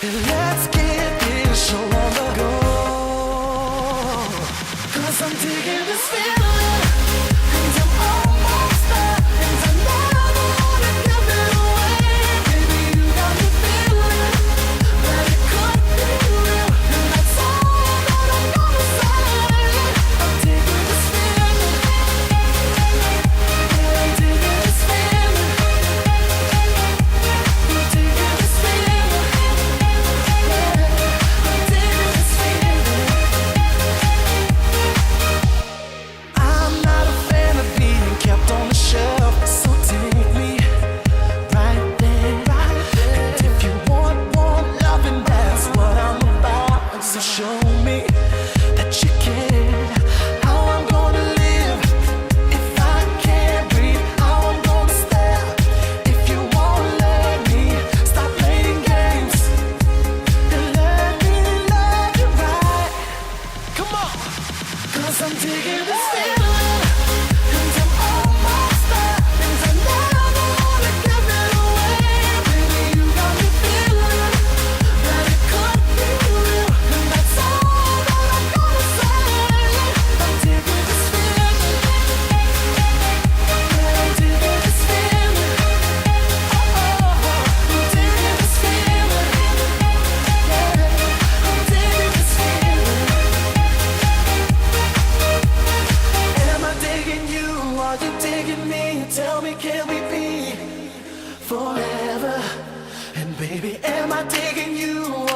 Let's get this show on the go. 'Cause I'm digging this feeling, and I'm almost there, and I never wanna give it away. Baby, you got me feeling that it could be real, and that's all that I'm gonna say. I'm digging this feeling, yeah, I'm digging this feeling, I'm digging this feeling, yeah, I'm digging this feeling. I'm not a fan of being kept on the shelf, so take me right there. And if you want loving, that's what I'm about. So show me that you care. How I'm gonna live if I can't breathe. How I'm gonna stare if you won't let me. Stop playing games and let me love you right. Come on, 'cause I'm digging this feeling, and I'm almost there, and I never wanna give it away. Baby, you got me feeling that it could be real, and that's all that I'm gonna say. I'm digging this feeling, yeah, I'm digging this feeling. Oh, I'm digging this feeling, yeah, I'm digging this feeling. Am I digging you? Are you digging me? Tell me, can we be forever? And baby, am I digging you?